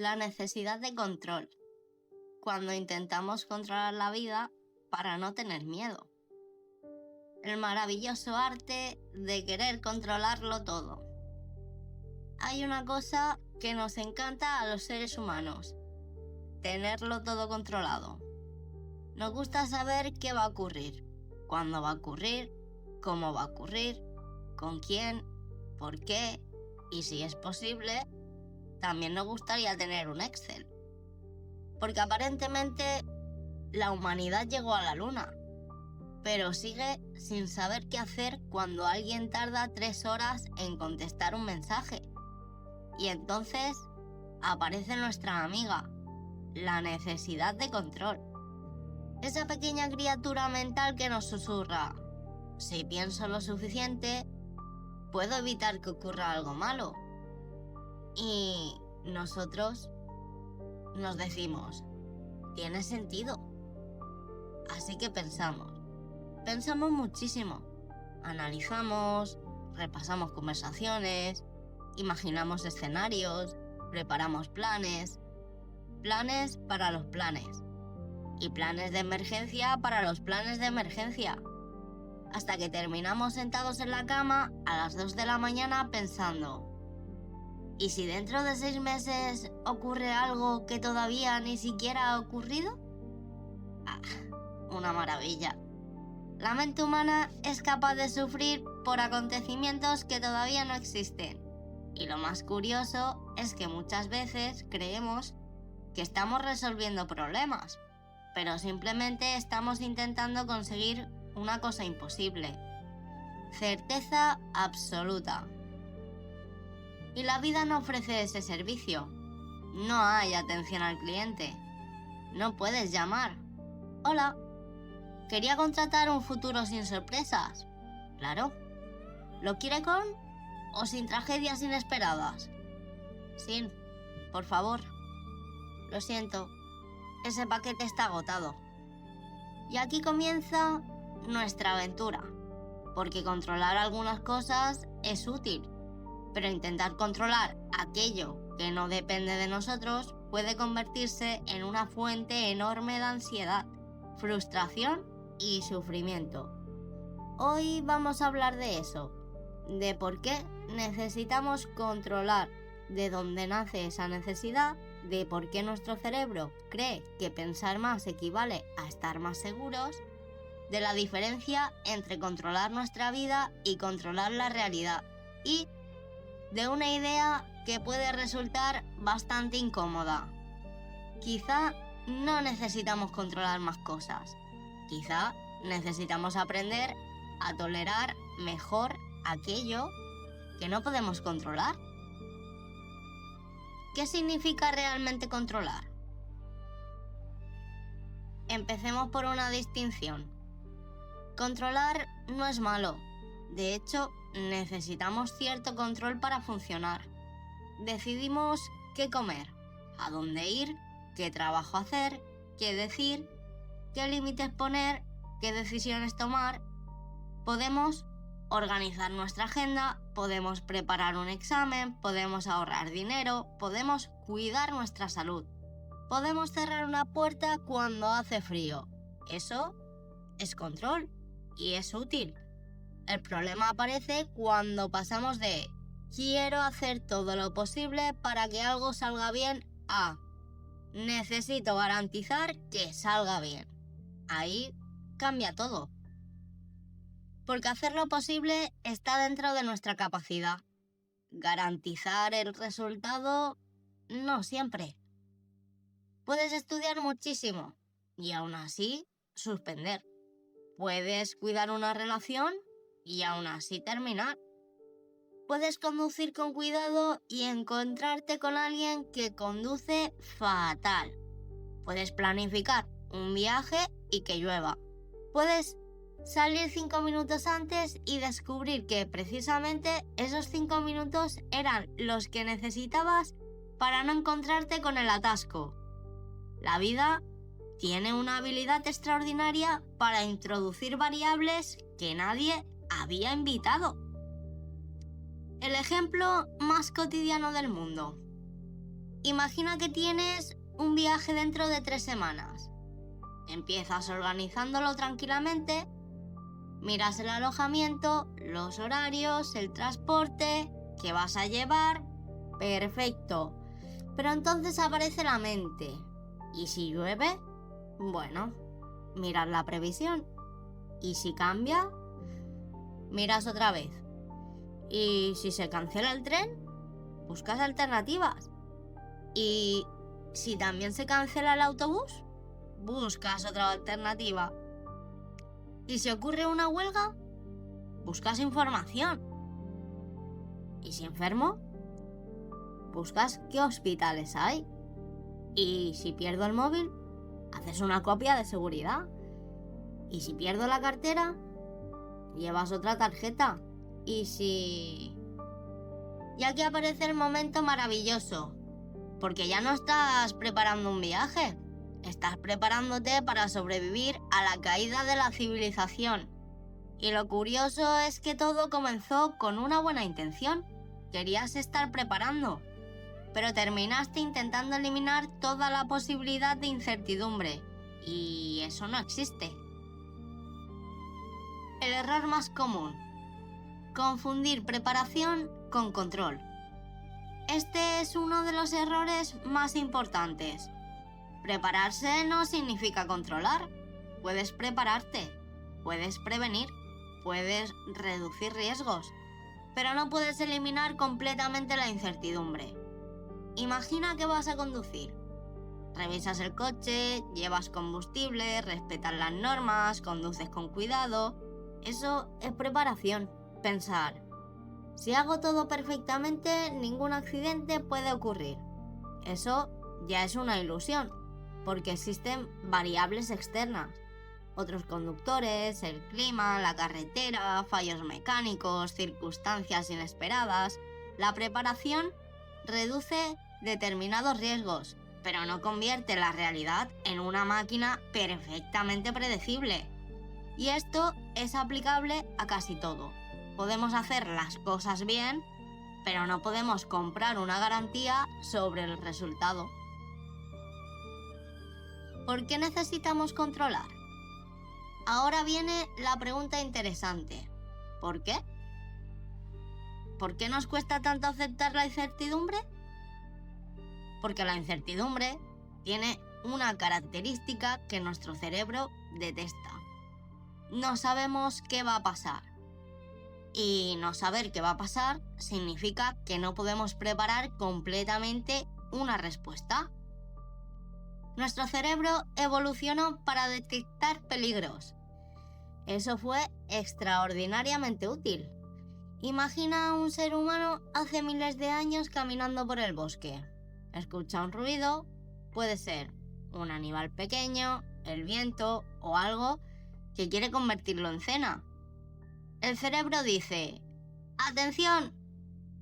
La necesidad de control, cuando intentamos controlar la vida para no tener miedo. El maravilloso arte de querer controlarlo todo. Hay una cosa que nos encanta a los seres humanos: tenerlo todo controlado. Nos gusta saber qué va a ocurrir, cuándo va a ocurrir, cómo va a ocurrir, con quién, por qué, y si es posible, también nos gustaría tener un Excel. Porque aparentemente la humanidad llegó a la luna, pero sigue sin saber qué hacer cuando alguien tarda 3 horas en contestar un mensaje. Y entonces aparece nuestra amiga, la necesidad de control. Esa pequeña criatura mental que nos susurra: si pienso lo suficiente, puedo evitar que ocurra algo malo. Y nosotros nos decimos: tiene sentido. Así que pensamos muchísimo. Analizamos, repasamos conversaciones, imaginamos escenarios, preparamos planes para los planes, y planes de emergencia para los planes de emergencia, hasta que terminamos sentados en la cama a las 2 de la mañana pensando: ¿y si dentro de 6 meses ocurre algo que todavía ni siquiera ha ocurrido? Una maravilla. La mente humana es capaz de sufrir por acontecimientos que todavía no existen. Y lo más curioso es que muchas veces creemos que estamos resolviendo problemas, pero simplemente estamos intentando conseguir una cosa imposible: certeza absoluta. Y la vida no ofrece ese servicio. No hay atención al cliente. No puedes llamar: hola, quería contratar un futuro sin sorpresas. Claro. ¿Lo quiere con o sin tragedias inesperadas? Sin, por favor. Lo siento, ese paquete está agotado. Y aquí comienza nuestra aventura, porque controlar algunas cosas es útil, pero intentar controlar aquello que no depende de nosotros puede convertirse en una fuente enorme de ansiedad, frustración y sufrimiento. Hoy vamos a hablar de eso, de por qué necesitamos controlar, de dónde nace esa necesidad, de por qué nuestro cerebro cree que pensar más equivale a estar más seguros, de la diferencia entre controlar nuestra vida y controlar la realidad, y de una idea que puede resultar bastante incómoda. Quizá no necesitamos controlar más cosas. Quizá necesitamos aprender a tolerar mejor aquello que no podemos controlar. ¿Qué significa realmente controlar? Empecemos por una distinción. Controlar no es malo. De hecho, necesitamos cierto control para funcionar. Decidimos qué comer, a dónde ir, qué trabajo hacer, qué decir, qué límites poner, qué decisiones tomar. Podemos organizar nuestra agenda, podemos preparar un examen, podemos ahorrar dinero, podemos cuidar nuestra salud. Podemos cerrar una puerta cuando hace frío. Eso es control y es útil. El problema aparece cuando pasamos de quiero hacer todo lo posible para que algo salga bien a necesito garantizar que salga bien. Ahí cambia todo. Porque hacer lo posible está dentro de nuestra capacidad. Garantizar el resultado, no siempre. Puedes estudiar muchísimo y aún así suspender. Puedes cuidar una relación y aún así terminar. Puedes conducir con cuidado y encontrarte con alguien que conduce fatal. Puedes planificar un viaje y que llueva. Puedes salir 5 minutos antes y descubrir que precisamente esos 5 minutos eran los que necesitabas para no encontrarte con el atasco. La vida tiene una habilidad extraordinaria para introducir variables que nadie había invitado. El ejemplo más cotidiano del mundo. Imagina que tienes un viaje dentro de 3 semanas. Empiezas organizándolo tranquilamente, miras el alojamiento, los horarios, el transporte, qué vas a llevar. Perfecto. Pero entonces aparece la mente. ¿Y si llueve? Bueno, miras la previsión. ¿Y si cambia? Miras otra vez. ¿Y si se cancela el tren? Buscas alternativas. ¿Y si también se cancela el autobús? Buscas otra alternativa. ¿Y si ocurre una huelga? Buscas información. ¿Y si enfermo? Buscas qué hospitales hay. ¿Y si pierdo el móvil? Haces una copia de seguridad. ¿Y si pierdo la cartera? Llevas otra tarjeta. ¿Y si...? Y aquí aparece el momento maravilloso, porque ya no estás preparando un viaje, estás preparándote para sobrevivir a la caída de la civilización. Y lo curioso es que todo comenzó con una buena intención. Querías estar preparando, pero terminaste intentando eliminar toda la posibilidad de incertidumbre, y eso no existe. El error más común: confundir preparación con control. Este es uno de los errores más importantes. Prepararse no significa controlar. Puedes prepararte, puedes prevenir, puedes reducir riesgos, pero no puedes eliminar completamente la incertidumbre. Imagina que vas a conducir. Revisas el coche, llevas combustible, respetas las normas, conduces con cuidado. Eso es preparación. Pensar: si hago todo perfectamente, ningún accidente puede ocurrir. Eso ya es una ilusión, porque existen variables externas. Otros conductores, el clima, la carretera, fallos mecánicos, circunstancias inesperadas. La preparación reduce determinados riesgos, pero no convierte la realidad en una máquina perfectamente predecible. Y esto es aplicable a casi todo. Podemos hacer las cosas bien, pero no podemos comprar una garantía sobre el resultado. ¿Por qué necesitamos controlar? Ahora viene la pregunta interesante. ¿Por qué? ¿Por qué nos cuesta tanto aceptar la incertidumbre? Porque la incertidumbre tiene una característica que nuestro cerebro detesta. No sabemos qué va a pasar. Y no saber qué va a pasar significa que no podemos preparar completamente una respuesta. Nuestro cerebro evolucionó para detectar peligros. Eso fue extraordinariamente útil. Imagina a un ser humano hace miles de años caminando por el bosque. Escucha un ruido, puede ser un animal pequeño, el viento o algo que quiere convertirlo en cena. El cerebro dice: ¡atención!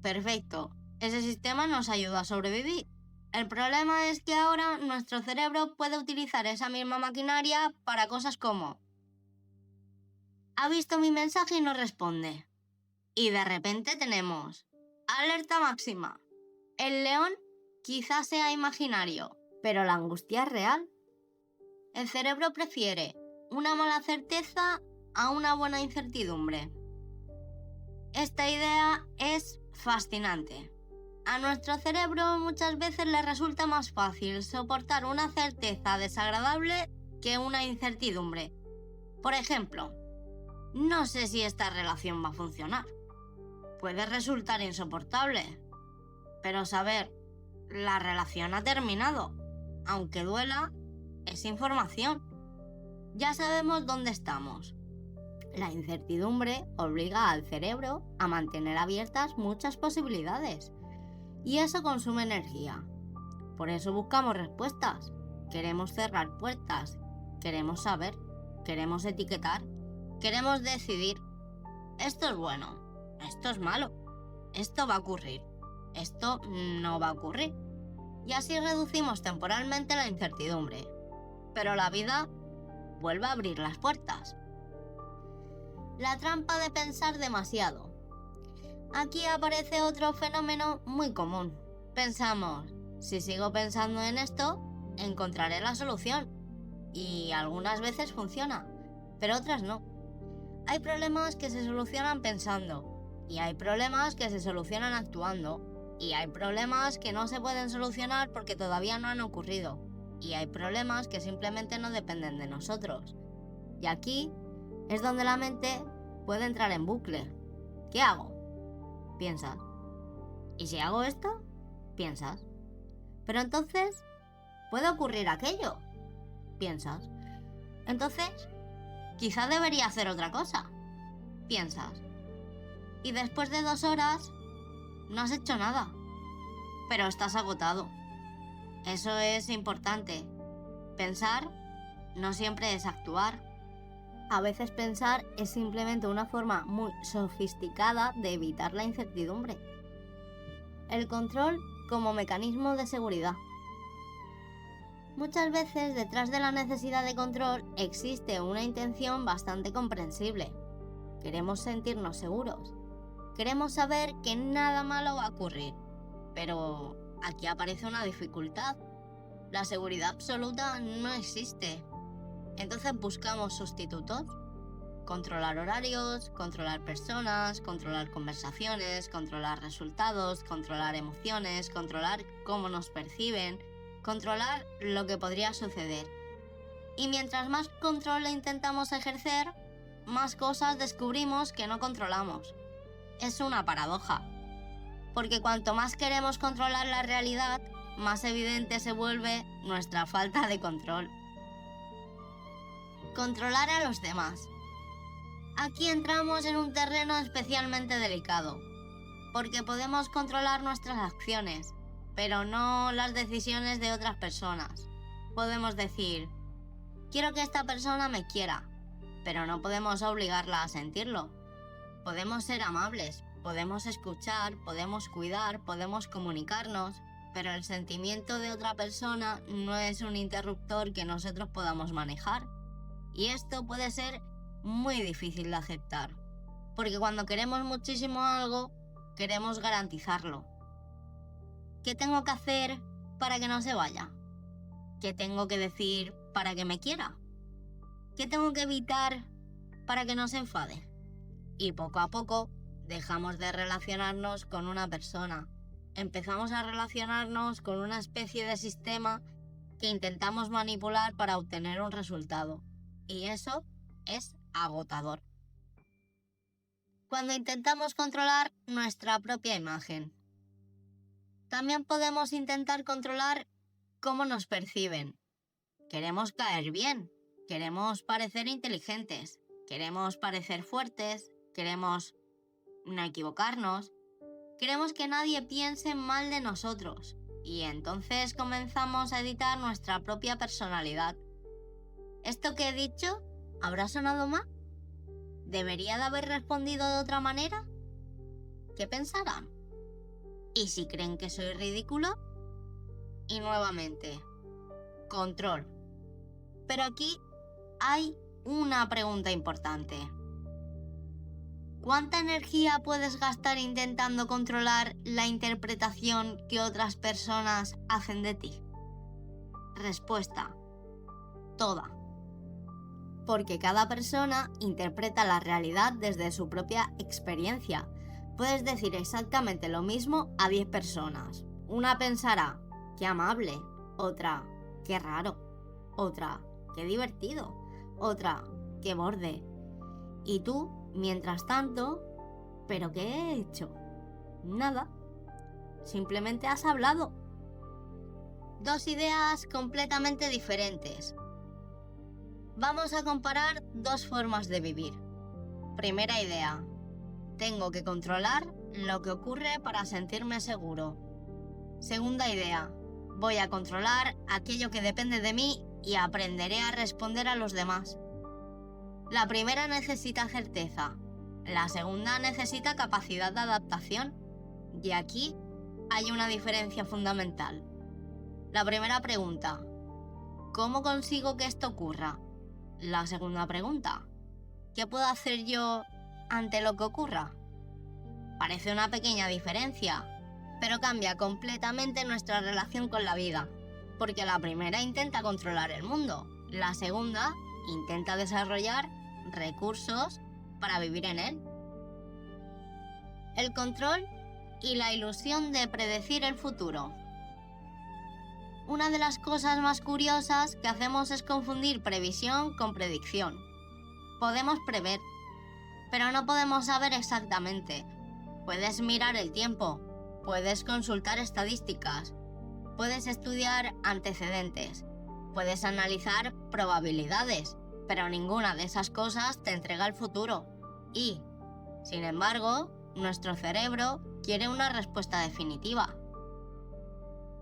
Perfecto, ese sistema nos ayuda a sobrevivir. El problema es que ahora nuestro cerebro puede utilizar esa misma maquinaria para cosas como: ha visto mi mensaje y no responde. Y de repente tenemos alerta máxima. El león quizás sea imaginario, pero la angustia es real. El cerebro prefiere una mala certeza a una buena incertidumbre. Esta idea es fascinante. A nuestro cerebro muchas veces le resulta más fácil soportar una certeza desagradable que una incertidumbre. Por ejemplo, no sé si esta relación va a funcionar. Puede resultar insoportable, pero saber, la relación ha terminado. Aunque duela, es información. Ya sabemos dónde estamos. La incertidumbre obliga al cerebro a mantener abiertas muchas posibilidades, y eso consume energía. Por eso buscamos respuestas. Queremos cerrar puertas, queremos saber, queremos etiquetar, queremos decidir. Esto es bueno, esto es malo, esto va a ocurrir, esto no va a ocurrir. Y así reducimos temporalmente la incertidumbre. Pero la vida vuelve a abrir las puertas. La trampa de pensar demasiado. Aquí aparece otro fenómeno muy común. Pensamos: Si sigo pensando en esto, encontraré la solución. Y algunas veces funciona, pero otras no. Hay problemas que se solucionan pensando, y hay problemas que se solucionan actuando, y hay problemas que no se pueden solucionar porque todavía no han ocurrido, y hay problemas que simplemente no dependen de nosotros. Y aquí es donde la mente puede entrar en bucle. ¿Qué hago? Piensas. ¿Y si hago esto? Piensas. Pero entonces, ¿puede ocurrir aquello? Piensas. Entonces, quizá debería hacer otra cosa. Piensas. Y después de 2 horas, no has hecho nada. Pero estás agotado. Eso es importante. Pensar no siempre es actuar. A veces pensar es simplemente una forma muy sofisticada de evitar la incertidumbre. El control como mecanismo de seguridad. Muchas veces detrás de la necesidad de control existe una intención bastante comprensible. Queremos sentirnos seguros. Queremos saber que nada malo va a ocurrir. Pero aquí aparece una dificultad. La seguridad absoluta no existe. Entonces buscamos sustitutos. Controlar horarios, controlar personas, controlar conversaciones, controlar resultados, controlar emociones, controlar cómo nos perciben, controlar lo que podría suceder. Y mientras más control intentamos ejercer, más cosas descubrimos que no controlamos. Es una paradoja. Porque cuanto más queremos controlar la realidad, más evidente se vuelve nuestra falta de control. Controlar a los demás. Aquí entramos en un terreno especialmente delicado, porque podemos controlar nuestras acciones, pero no las decisiones de otras personas. Podemos decir, quiero que esta persona me quiera, pero no podemos obligarla a sentirlo. Podemos ser amables, podemos escuchar, podemos cuidar, podemos comunicarnos, pero el sentimiento de otra persona no es un interruptor que nosotros podamos manejar. Y esto puede ser muy difícil de aceptar, porque cuando queremos muchísimo algo, queremos garantizarlo. ¿Qué tengo que hacer para que no se vaya? ¿Qué tengo que decir para que me quiera? ¿Qué tengo que evitar para que no se enfade? Y poco a poco dejamos de relacionarnos con una persona. Empezamos a relacionarnos con una especie de sistema que intentamos manipular para obtener un resultado. Y eso es agotador. Cuando intentamos controlar nuestra propia imagen. También podemos intentar controlar cómo nos perciben. Queremos caer bien, queremos parecer inteligentes, queremos parecer fuertes, queremos no equivocarnos, queremos que nadie piense mal de nosotros y entonces comenzamos a editar nuestra propia personalidad. ¿Esto que he dicho habrá sonado mal? ¿Debería de haber respondido de otra manera? ¿Qué pensarán? ¿Y si creen que soy ridículo? Y nuevamente, control. Pero aquí hay una pregunta importante. ¿Cuánta energía puedes gastar intentando controlar la interpretación que otras personas hacen de ti? Respuesta: toda. Porque cada persona interpreta la realidad desde su propia experiencia. Puedes decir exactamente lo mismo a 10 personas. Una pensará, qué amable. Otra, qué raro. Otra, qué divertido. Otra, qué borde. Y tú, mientras tanto, ¿pero qué he hecho? Nada. Simplemente has hablado. 2 ideas completamente diferentes. Vamos a comparar 2 formas de vivir. Primera idea. Tengo que controlar lo que ocurre para sentirme seguro. Segunda idea. Voy a controlar aquello que depende de mí y aprenderé a responder a los demás. La primera necesita certeza. La segunda necesita capacidad de adaptación. Y aquí hay una diferencia fundamental. La primera pregunta. ¿Cómo consigo que esto ocurra? La segunda pregunta. ¿Qué puedo hacer yo ante lo que ocurra? Parece una pequeña diferencia, pero cambia completamente nuestra relación con la vida, porque la primera intenta controlar el mundo, la segunda intenta desarrollar recursos para vivir en él. El control y la ilusión de predecir el futuro. Una de las cosas más curiosas que hacemos es confundir previsión con predicción. Podemos prever, pero no podemos saber exactamente. Puedes mirar el tiempo, puedes consultar estadísticas, puedes estudiar antecedentes, puedes analizar probabilidades, pero ninguna de esas cosas te entrega el futuro. Y, sin embargo, nuestro cerebro quiere una respuesta definitiva.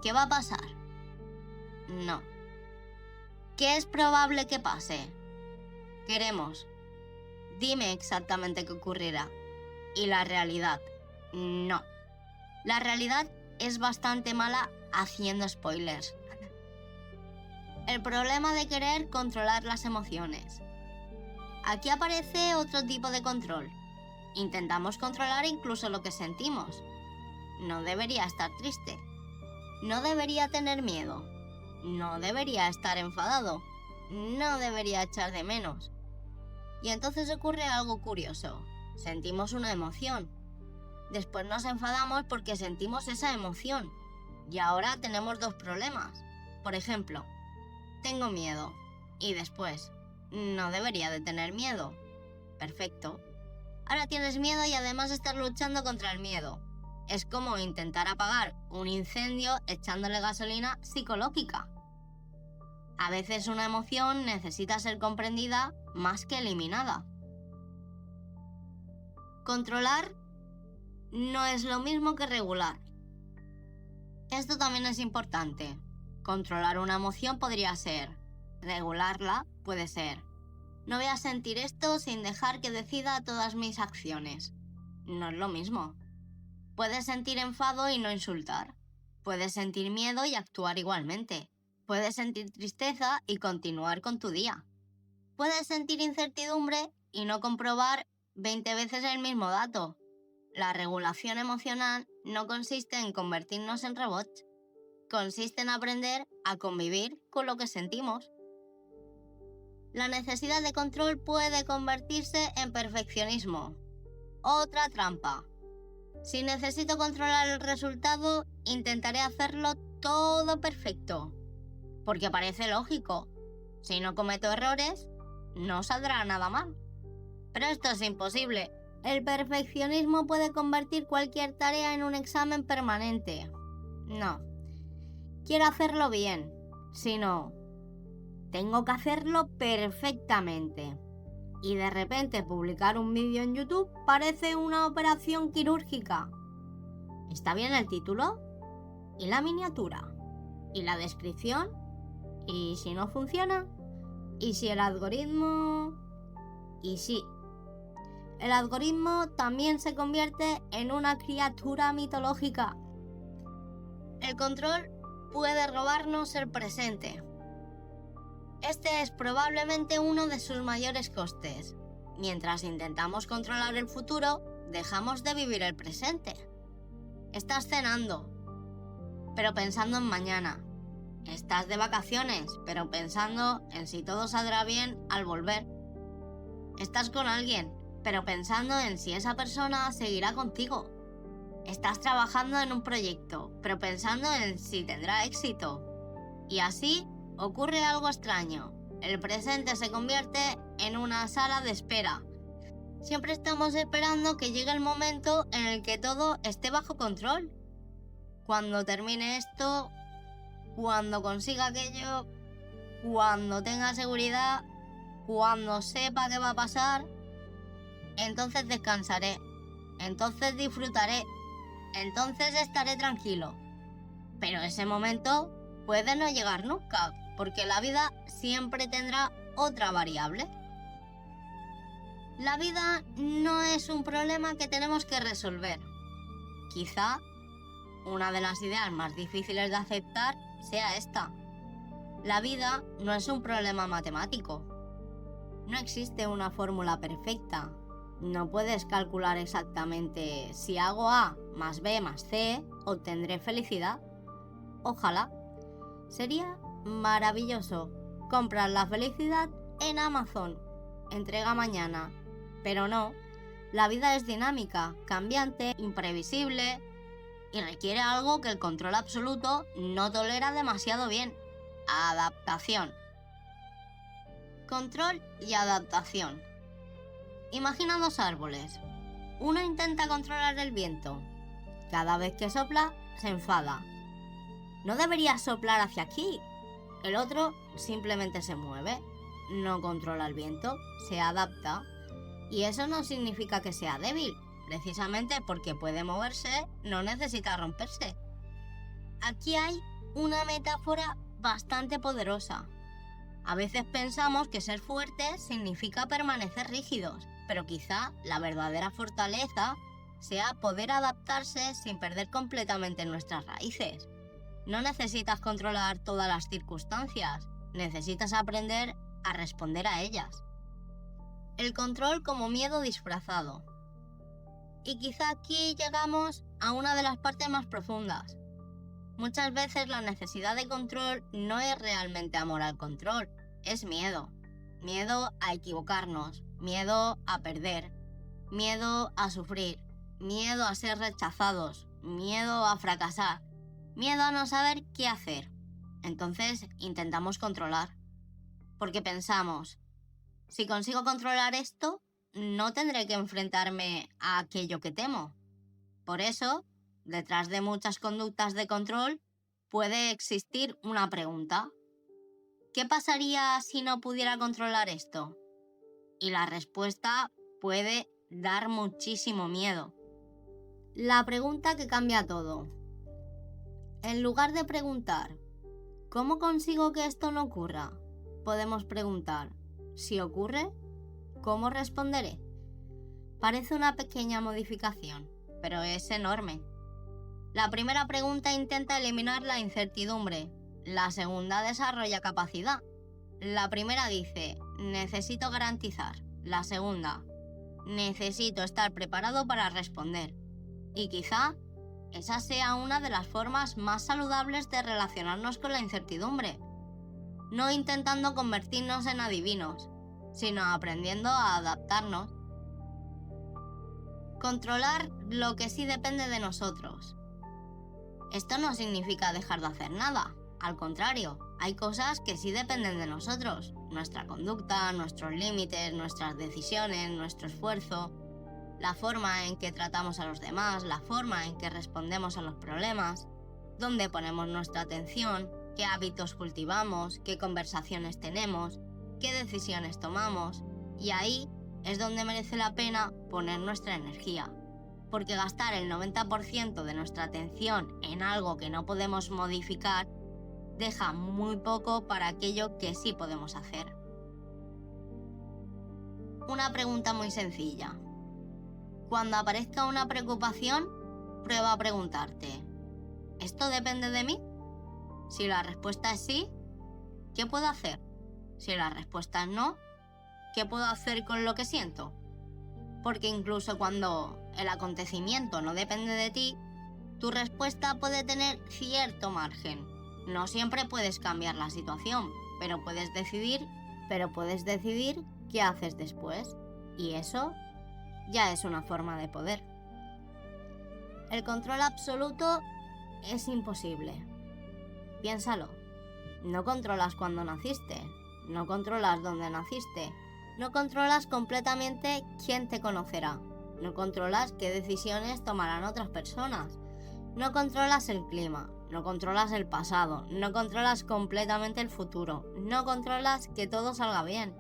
¿Qué va a pasar? No. ¿Qué es probable que pase? Queremos. Dime exactamente qué ocurrirá. Y la realidad, no. La realidad es bastante mala haciendo spoilers. El problema de querer controlar las emociones. Aquí aparece otro tipo de control. Intentamos controlar incluso lo que sentimos. No debería estar triste. No debería tener miedo. No debería estar enfadado. No debería echar de menos. Y entonces ocurre algo curioso. Sentimos una emoción. Después nos enfadamos porque sentimos esa emoción. Y ahora tenemos dos problemas. Por ejemplo, tengo miedo. Y después, no debería de tener miedo. Perfecto. Ahora tienes miedo y además estás luchando contra el miedo. Es como intentar apagar un incendio echándole gasolina psicológica. A veces una emoción necesita ser comprendida más que eliminada. Controlar no es lo mismo que regular. Esto también es importante. Controlar una emoción podría ser. Regularla puede ser. No voy a sentir esto sin dejar que decida todas mis acciones. No es lo mismo. Puedes sentir enfado y no insultar. Puedes sentir miedo y actuar igualmente. Puedes sentir tristeza y continuar con tu día. Puedes sentir incertidumbre y no comprobar 20 veces el mismo dato. La regulación emocional no consiste en convertirnos en robots. Consiste en aprender a convivir con lo que sentimos. La necesidad de control puede convertirse en perfeccionismo. Otra trampa. Si necesito controlar el resultado, intentaré hacerlo todo perfecto. Porque parece lógico. Si no cometo errores, no saldrá nada mal. Pero esto es imposible. El perfeccionismo puede convertir cualquier tarea en un examen permanente. No. Quiero hacerlo bien. Si no, tengo que hacerlo perfectamente. Y de repente publicar un vídeo en YouTube parece una operación quirúrgica. ¿Está bien el título? ¿Y la miniatura? ¿Y la descripción? ¿Y si no funciona? ¿Y si el algoritmo...? Y sí, el algoritmo también se convierte en una criatura mitológica. El control puede robarnos el presente. Este es probablemente uno de sus mayores costes. Mientras intentamos controlar el futuro, dejamos de vivir el presente. Estás cenando, pero pensando en mañana. Estás de vacaciones, pero pensando en si todo saldrá bien al volver. Estás con alguien, pero pensando en si esa persona seguirá contigo. Estás trabajando en un proyecto, pero pensando en si tendrá éxito. Y así ocurre algo extraño. El presente se convierte en una sala de espera. Siempre estamos esperando que llegue el momento en el que todo esté bajo control. Cuando termine esto, cuando consiga aquello, cuando tenga seguridad, cuando sepa qué va a pasar, entonces descansaré, entonces disfrutaré, entonces estaré tranquilo. Pero ese momento puede no llegar nunca, porque la vida siempre tendrá otra variable. La vida no es un problema que tenemos que resolver. Quizá una de las ideas más difíciles de aceptar sea esta. La vida no es un problema matemático. No existe una fórmula perfecta. No puedes calcular exactamente si hago A más B más C, obtendré felicidad. Ojalá. Sería maravilloso comprar la felicidad en Amazon. Entrega mañana. Pero no. La vida es dinámica, cambiante, imprevisible y requiere algo que el control absoluto no tolera demasiado bien. Adaptación. Control y adaptación. Imagina dos árboles. Uno intenta controlar el viento. Cada vez que sopla, se enfada. No debería soplar hacia aquí. El otro simplemente se mueve. No controla el viento, se adapta. Y eso no significa que sea débil. Precisamente porque puede moverse, no necesita romperse. Aquí hay una metáfora bastante poderosa. A veces pensamos que ser fuertes significa permanecer rígidos, pero quizá la verdadera fortaleza sea poder adaptarse sin perder completamente nuestras raíces. No necesitas controlar todas las circunstancias, necesitas aprender a responder a ellas. El control como miedo disfrazado. Y quizá aquí llegamos a una de las partes más profundas. Muchas veces la necesidad de control no es realmente amor al control, es miedo. Miedo a equivocarnos, miedo a perder, miedo a sufrir, miedo a ser rechazados, miedo a fracasar, miedo a no saber qué hacer. Entonces intentamos controlar, porque pensamos, si consigo controlar esto, no tendré que enfrentarme a aquello que temo. Por eso, detrás de muchas conductas de control, puede existir una pregunta. ¿Qué pasaría si no pudiera controlar esto? Y la respuesta puede dar muchísimo miedo. La pregunta que cambia todo. En lugar de preguntar, ¿cómo consigo que esto no ocurra? Podemos preguntar, si ocurre, ¿cómo responderé? Parece una pequeña modificación, pero es enorme. La primera pregunta intenta eliminar la incertidumbre. La segunda desarrolla capacidad. La primera dice, necesito garantizar. La segunda, necesito estar preparado para responder. Y quizá esa sea una de las formas más saludables de relacionarnos con la incertidumbre. No intentando convertirnos en adivinos, sino aprendiendo a adaptarnos. Controlar lo que sí depende de nosotros. Esto no significa dejar de hacer nada. Al contrario, hay cosas que sí dependen de nosotros. Nuestra conducta, nuestros límites, nuestras decisiones, nuestro esfuerzo, la forma en que tratamos a los demás, la forma en que respondemos a los problemas, dónde ponemos nuestra atención, qué hábitos cultivamos, qué conversaciones tenemos, qué decisiones tomamos. Y ahí es donde merece la pena poner nuestra energía. Porque gastar el 90% de nuestra atención en algo que no podemos modificar deja muy poco para aquello que sí podemos hacer. Una pregunta muy sencilla. Cuando aparezca una preocupación, prueba a preguntarte, ¿esto depende de mí? Si la respuesta es sí, ¿qué puedo hacer? Si la respuesta es no, ¿qué puedo hacer con lo que siento? Porque incluso cuando el acontecimiento no depende de ti, tu respuesta puede tener cierto margen. No siempre puedes cambiar la situación, pero puedes decidir qué haces después. Y eso ya es una forma de poder. El control absoluto es imposible. Piénsalo. No controlas cuándo naciste, no controlas dónde naciste, no controlas completamente quién te conocerá, no controlas qué decisiones tomarán otras personas, no controlas el clima, no controlas el pasado, no controlas completamente el futuro, no controlas que todo salga bien.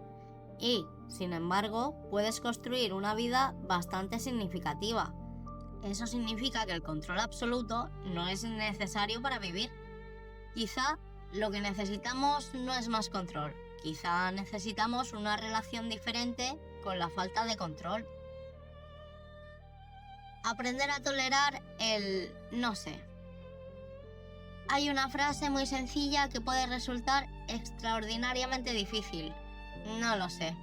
Y, sin embargo, puedes construir una vida bastante significativa. Eso significa que el control absoluto no es necesario para vivir. Quizá lo que necesitamos no es más control. Quizá necesitamos una relación diferente con la falta de control. Aprender a tolerar el no sé. Hay una frase muy sencilla que puede resultar extraordinariamente difícil. No lo sé.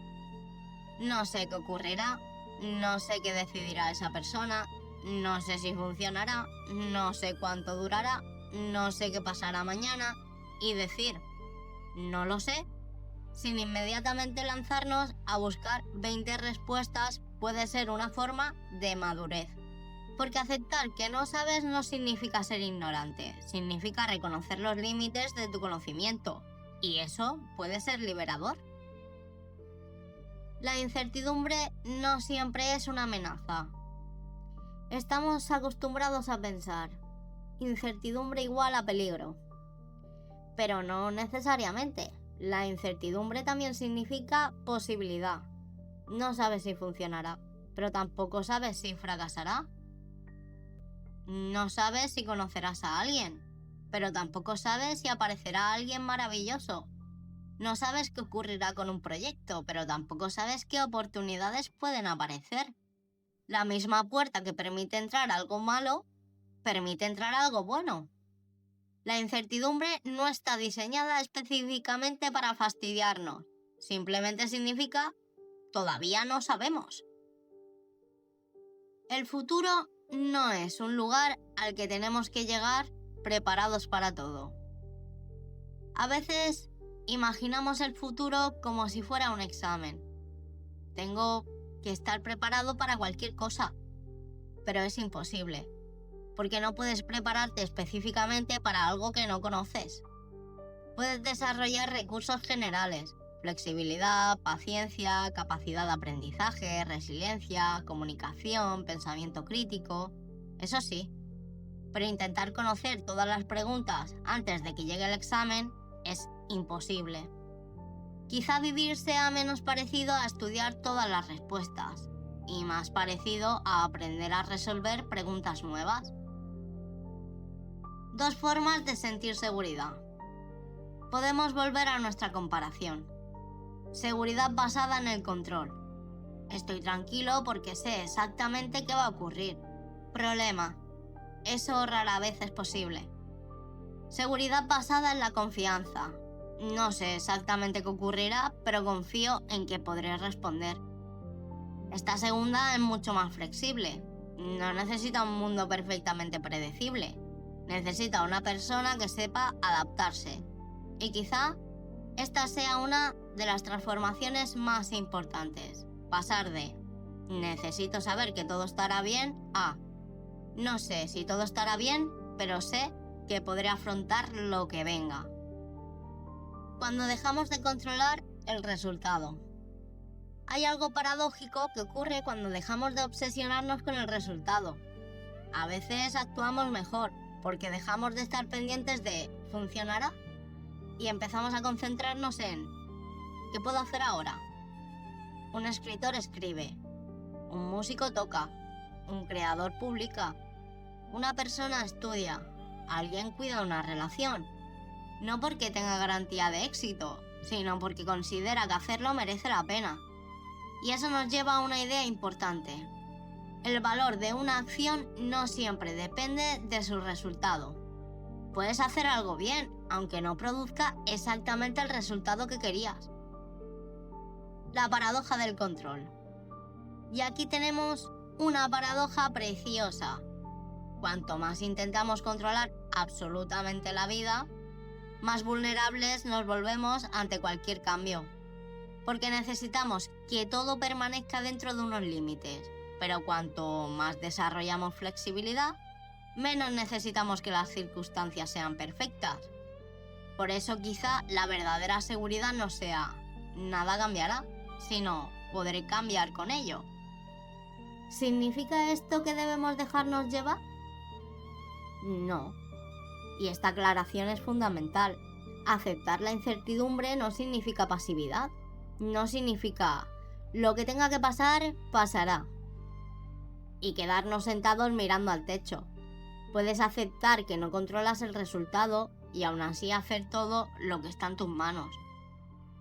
No sé qué ocurrirá, no sé qué decidirá esa persona, no sé si funcionará, no sé cuánto durará, no sé qué pasará mañana, y decir, no lo sé, sin inmediatamente lanzarnos a buscar 20 respuestas puede ser una forma de madurez. Porque aceptar que no sabes no significa ser ignorante, significa reconocer los límites de tu conocimiento, y eso puede ser liberador. La incertidumbre no siempre es una amenaza. Estamos acostumbrados a pensar, incertidumbre igual a peligro. Pero no necesariamente. La incertidumbre también significa posibilidad. No sabes si funcionará, pero tampoco sabes si fracasará. No sabes si conocerás a alguien, pero tampoco sabes si aparecerá alguien maravilloso. No sabes qué ocurrirá con un proyecto, pero tampoco sabes qué oportunidades pueden aparecer. La misma puerta que permite entrar algo malo, permite entrar algo bueno. La incertidumbre no está diseñada específicamente para fastidiarnos. Simplemente significa, todavía no sabemos. El futuro no es un lugar al que tenemos que llegar preparados para todo. A veces imaginamos el futuro como si fuera un examen. Tengo que estar preparado para cualquier cosa, pero es imposible, porque no puedes prepararte específicamente para algo que no conoces. Puedes desarrollar recursos generales, flexibilidad, paciencia, capacidad de aprendizaje, resiliencia, comunicación, pensamiento crítico, eso sí, pero intentar conocer todas las preguntas antes de que llegue el examen es imposible. Quizá vivir sea menos parecido a estudiar todas las respuestas y más parecido a aprender a resolver preguntas nuevas. 2 formas de sentir seguridad. Podemos volver a nuestra comparación. Seguridad basada en el control. Estoy tranquilo porque sé exactamente qué va a ocurrir. Problema. Eso rara vez es posible. Seguridad basada en la confianza. No sé exactamente qué ocurrirá, pero confío en que podré responder. Esta segunda es mucho más flexible. No necesita un mundo perfectamente predecible. Necesita una persona que sepa adaptarse. Y quizá esta sea una de las transformaciones más importantes. Pasar de necesito saber que todo estará bien a no sé si todo estará bien, pero sé que podré afrontar lo que venga. Cuando dejamos de controlar el resultado. Hay algo paradójico que ocurre cuando dejamos de obsesionarnos con el resultado. A veces actuamos mejor porque dejamos de estar pendientes de ¿funcionará? Y empezamos a concentrarnos en ¿qué puedo hacer ahora? Un escritor escribe, un músico toca, un creador publica, una persona estudia, alguien cuida una relación. No porque tenga garantía de éxito, sino porque considera que hacerlo merece la pena. Y eso nos lleva a una idea importante. El valor de una acción no siempre depende de su resultado. Puedes hacer algo bien, aunque no produzca exactamente el resultado que querías. La paradoja del control. Y aquí tenemos una paradoja preciosa. Cuanto más intentamos controlar absolutamente la vida, más vulnerables nos volvemos ante cualquier cambio. Porque necesitamos que todo permanezca dentro de unos límites. Pero cuanto más desarrollamos flexibilidad, menos necesitamos que las circunstancias sean perfectas. Por eso quizá la verdadera seguridad no sea nada cambiará, sino podré cambiar con ello. ¿Significa esto que debemos dejarnos llevar? No. Y esta aclaración es fundamental. Aceptar la incertidumbre no significa pasividad. No significa lo que tenga que pasar, pasará. Y quedarnos sentados mirando al techo. Puedes aceptar que no controlas el resultado y aún así hacer todo lo que está en tus manos.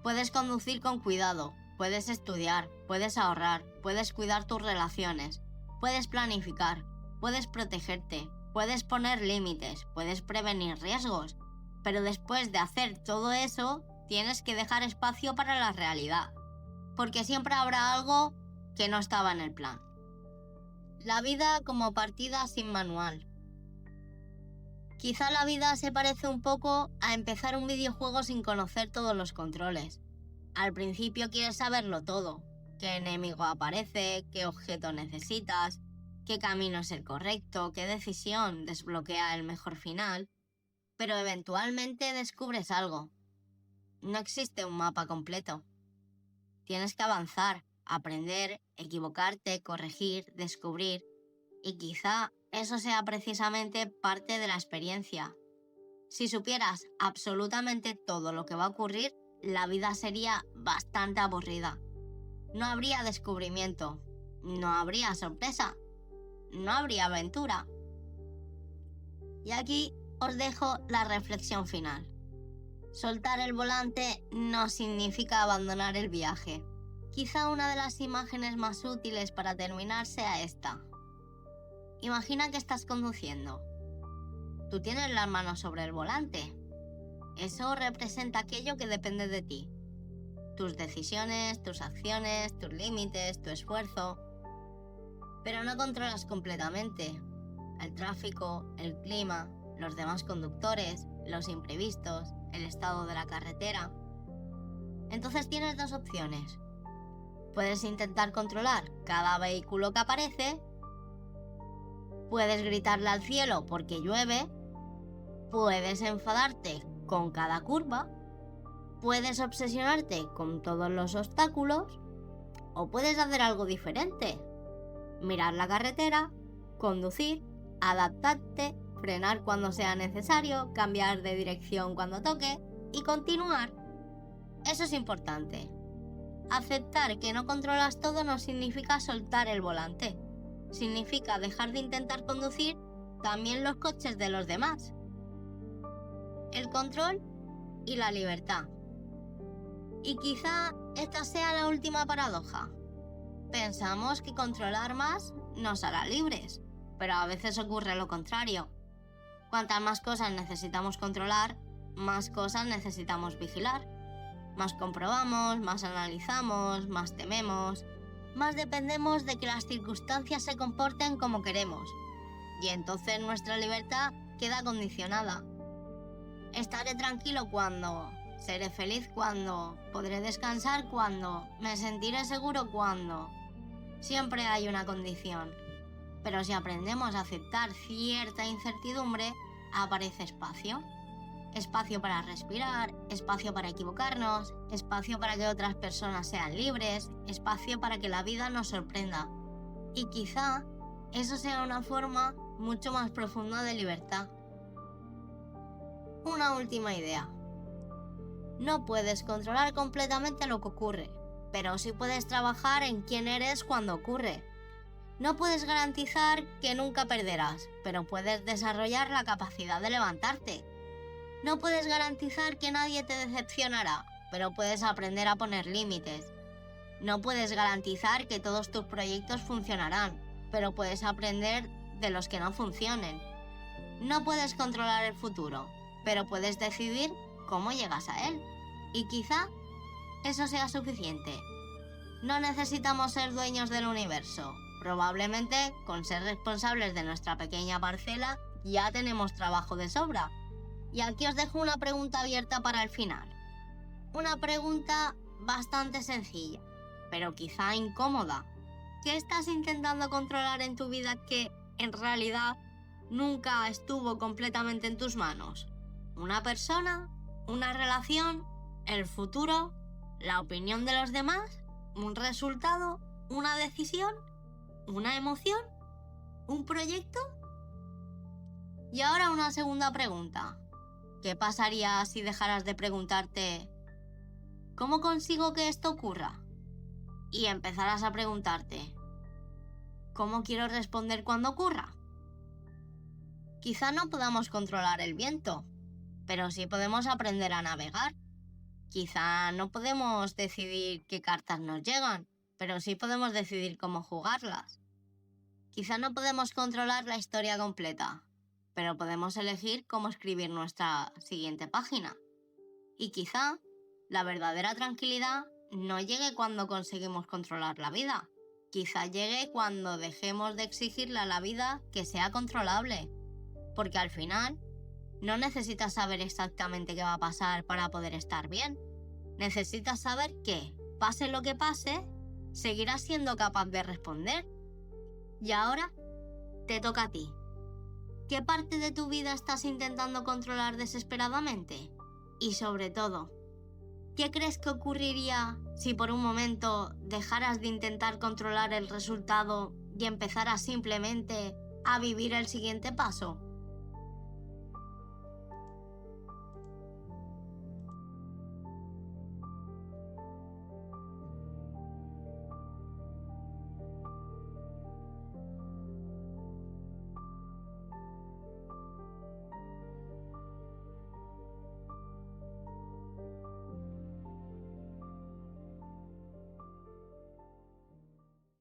Puedes conducir con cuidado, puedes estudiar, puedes ahorrar, puedes cuidar tus relaciones, puedes planificar, puedes protegerte, puedes poner límites, puedes prevenir riesgos. Pero después de hacer todo eso, tienes que dejar espacio para la realidad. Porque siempre habrá algo que no estaba en el plan. La vida como partida sin manual. Quizá la vida se parece un poco a empezar un videojuego sin conocer todos los controles. Al principio quieres saberlo todo. ¿Qué enemigo aparece? ¿Qué objeto necesitas? ¿Qué camino es el correcto? ¿Qué decisión desbloquea el mejor final? Pero eventualmente descubres algo. No existe un mapa completo. Tienes que avanzar, aprender, equivocarte, corregir, descubrir. Y quizá eso sea precisamente parte de la experiencia. Si supieras absolutamente todo lo que va a ocurrir, la vida sería bastante aburrida. No habría descubrimiento, no habría sorpresa, no habría aventura. Y aquí os dejo la reflexión final. Soltar el volante no significa abandonar el viaje. Quizá una de las imágenes más útiles para terminar sea esta. Imagina que estás conduciendo. Tú tienes las manos sobre el volante. Eso representa aquello que depende de ti. Tus decisiones, tus acciones, tus límites, tu esfuerzo. Pero no controlas completamente. El tráfico, el clima, los demás conductores, los imprevistos, el estado de la carretera. Entonces tienes dos opciones. Puedes intentar controlar cada vehículo que aparece. Puedes gritarle al cielo porque llueve. Puedes enfadarte con cada curva. Puedes obsesionarte con todos los obstáculos. O puedes hacer algo diferente. Mirar la carretera, conducir, adaptarte, frenar cuando sea necesario, cambiar de dirección cuando toque y continuar. Eso es importante. Aceptar que no controlas todo no significa soltar el volante. Significa dejar de intentar conducir también los coches de los demás. El control y la libertad. Y quizá esta sea la última paradoja. Pensamos que controlar más nos hará libres, pero a veces ocurre lo contrario. Cuantas más cosas necesitamos controlar, más cosas necesitamos vigilar. Más comprobamos, más analizamos, más tememos, más dependemos de que las circunstancias se comporten como queremos. Y entonces nuestra libertad queda condicionada. Estaré tranquilo cuando, seré feliz cuando, podré descansar cuando, me sentiré seguro cuando. Siempre hay una condición. Pero si aprendemos a aceptar cierta incertidumbre, aparece espacio. Espacio para respirar, espacio para equivocarnos, espacio para que otras personas sean libres, espacio para que la vida nos sorprenda. Y quizá eso sea una forma mucho más profunda de libertad. Una última idea. No puedes controlar completamente lo que ocurre, pero sí puedes trabajar en quién eres cuando ocurre. No puedes garantizar que nunca perderás, pero puedes desarrollar la capacidad de levantarte. No puedes garantizar que nadie te decepcionará, pero puedes aprender a poner límites. No puedes garantizar que todos tus proyectos funcionarán, pero puedes aprender de los que no funcionen. No puedes controlar el futuro, pero puedes decidir cómo llegas a él. Y quizá eso sea suficiente. No necesitamos ser dueños del universo. Probablemente, con ser responsables de nuestra pequeña parcela, ya tenemos trabajo de sobra. Y aquí os dejo una pregunta abierta para el final. Una pregunta bastante sencilla, pero quizá incómoda. ¿Qué estás intentando controlar en tu vida que, en realidad, nunca estuvo completamente en tus manos? ¿Una persona? ¿Una relación? ¿El futuro? ¿La opinión de los demás? ¿Un resultado? ¿Una decisión? ¿Una emoción? ¿Un proyecto? Y ahora una segunda pregunta. ¿Qué pasaría si dejaras de preguntarte ¿cómo consigo que esto ocurra? Y empezaras a preguntarte ¿cómo quiero responder cuando ocurra? Quizá no podamos controlar el viento, pero sí podemos aprender a navegar. Quizá no podemos decidir qué cartas nos llegan, pero sí podemos decidir cómo jugarlas. Quizá no podemos controlar la historia completa, pero podemos elegir cómo escribir nuestra siguiente página. Y quizá la verdadera tranquilidad no llegue cuando conseguimos controlar la vida. Quizá llegue cuando dejemos de exigirle a la vida que sea controlable, porque al final no necesitas saber exactamente qué va a pasar para poder estar bien. Necesitas saber que, pase lo que pase, seguirás siendo capaz de responder. Y ahora te toca a ti. ¿Qué parte de tu vida estás intentando controlar desesperadamente? Y sobre todo, ¿qué crees que ocurriría si por un momento dejaras de intentar controlar el resultado y empezaras simplemente a vivir el siguiente paso?